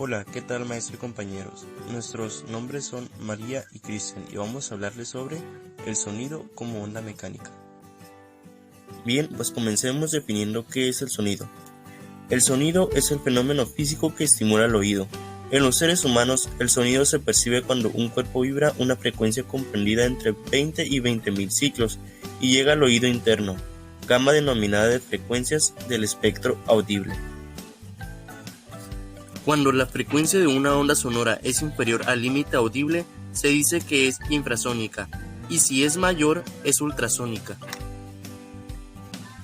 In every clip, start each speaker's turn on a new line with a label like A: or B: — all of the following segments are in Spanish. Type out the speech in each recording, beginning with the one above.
A: Hola, ¿qué tal maestro y compañeros? Nuestros nombres son María y Cristian y vamos a hablarles sobre el sonido como onda mecánica. Bien, pues comencemos definiendo qué es el sonido. El sonido es el fenómeno físico que estimula el oído. En los seres humanos, el sonido se percibe cuando un cuerpo vibra una frecuencia comprendida entre 20 y 20.000 ciclos y llega al oído interno, gama denominada de frecuencias del espectro audible. Cuando la frecuencia de una onda sonora es inferior al límite audible, se dice que es infrasónica, y si es mayor, es ultrasónica.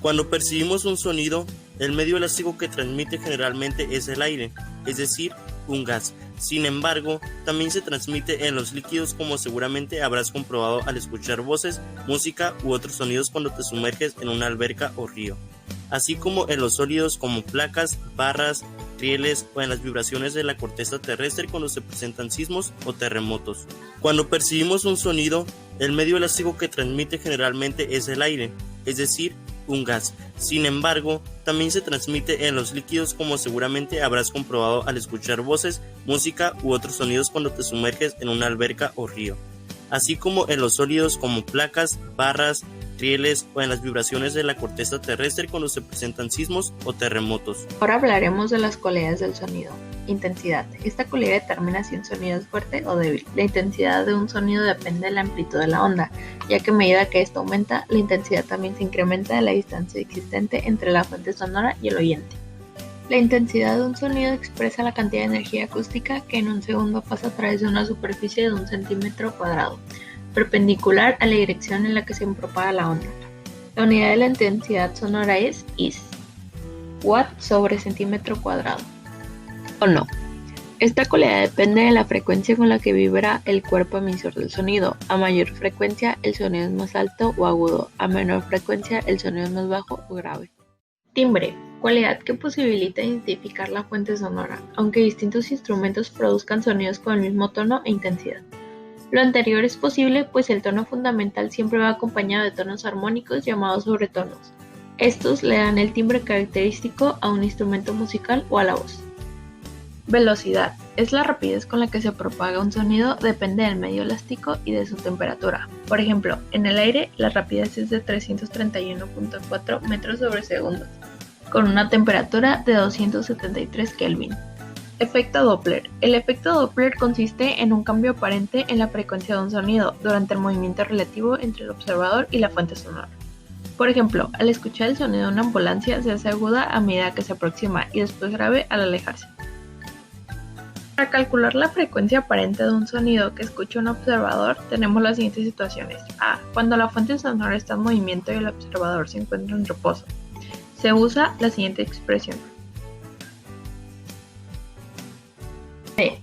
A: Cuando percibimos un sonido, el medio elástico que transmite generalmente es el aire, es decir, un gas. Sin embargo, también se transmite en los líquidos, como seguramente habrás comprobado al escuchar voces, música u otros sonidos cuando te sumerges en una alberca o río, así como en los sólidos como placas, barras, rieles o en las vibraciones de la corteza terrestre cuando se presentan sismos o terremotos. Cuando percibimos un sonido, el medio elástico que transmite generalmente es el aire, es decir, un gas. Sin embargo, también se transmite en los líquidos, como seguramente habrás comprobado al escuchar voces, música u otros sonidos cuando te sumerges en una alberca o río, así como en los sólidos como placas, barras, rieles o en las vibraciones de la corteza terrestre cuando se presentan sismos o terremotos.
B: Ahora hablaremos de las cualidades del sonido. Intensidad. Esta cualidad determina si un sonido es fuerte o débil. La intensidad de un sonido depende de la amplitud de la onda, ya que a medida que esto aumenta, la intensidad también se incrementa de la distancia existente entre la fuente sonora y el oyente. La intensidad de un sonido expresa la cantidad de energía acústica que en un segundo pasa a través de una superficie de 1 centímetro cuadrado, perpendicular a la dirección en la que se propaga la onda. La unidad de la intensidad sonora es is, watt sobre centímetro cuadrado. Tono. Esta cualidad depende de la frecuencia con la que vibra el cuerpo emisor del sonido. A mayor frecuencia, el sonido es más alto o agudo. A menor frecuencia, el sonido es más bajo o grave. Timbre. Cualidad que posibilita identificar la fuente sonora, aunque distintos instrumentos produzcan sonidos con el mismo tono e intensidad. Lo anterior es posible, pues el tono fundamental siempre va acompañado de tonos armónicos llamados sobretonos. Estos le dan el timbre característico a un instrumento musical o a la voz. Velocidad. Es la rapidez con la que se propaga un sonido, depende del medio elástico y de su temperatura. Por ejemplo, en el aire la rapidez es de 331.4 metros sobre segundo, con una temperatura de 273 Kelvin. Efecto Doppler. El efecto Doppler consiste en un cambio aparente en la frecuencia de un sonido durante el movimiento relativo entre el observador y la fuente sonora. Por ejemplo, al escuchar el sonido de una ambulancia se hace aguda a medida que se aproxima y después grave al alejarse. Para calcular la frecuencia aparente de un sonido que escucha un observador, tenemos las siguientes situaciones. A. Cuando la fuente sonora está en movimiento y el observador se encuentra en reposo. Se usa la siguiente expresión. B.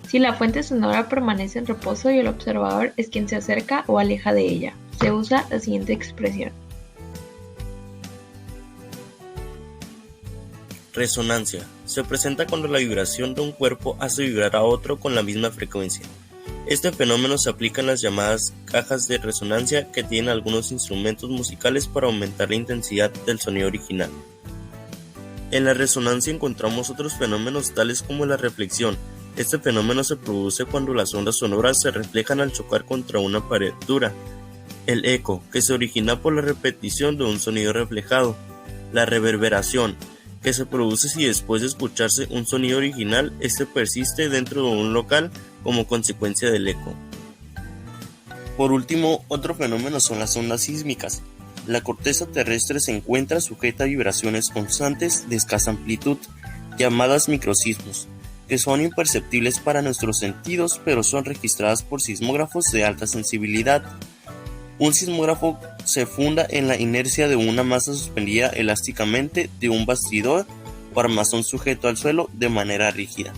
B: Si la fuente sonora permanece en reposo y el observador es quien se acerca o aleja de ella, se usa la siguiente expresión.
A: Resonancia. Se presenta cuando la vibración de un cuerpo hace vibrar a otro con la misma frecuencia. Este fenómeno se aplica en las llamadas cajas de resonancia que tienen algunos instrumentos musicales para aumentar la intensidad del sonido original. En la resonancia encontramos otros fenómenos tales como la reflexión. Este fenómeno se produce cuando las ondas sonoras se reflejan al chocar contra una pared dura. El eco, que se origina por la repetición de un sonido reflejado. La reverberación, que se produce si después de escucharse un sonido original, este persiste dentro de un local como consecuencia del eco. Por último, otro fenómeno son las ondas sísmicas. La corteza terrestre se encuentra sujeta a vibraciones constantes de escasa amplitud, llamadas microsismos, que son imperceptibles para nuestros sentidos, pero son registradas por sismógrafos de alta sensibilidad. Un sismógrafo se funda en la inercia de una masa suspendida elásticamente de un bastidor o armazón sujeto al suelo de manera rígida.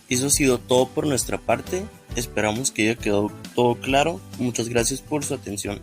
A: Eso ha sido todo por nuestra parte. Esperamos que haya quedado todo claro. Muchas gracias por su atención.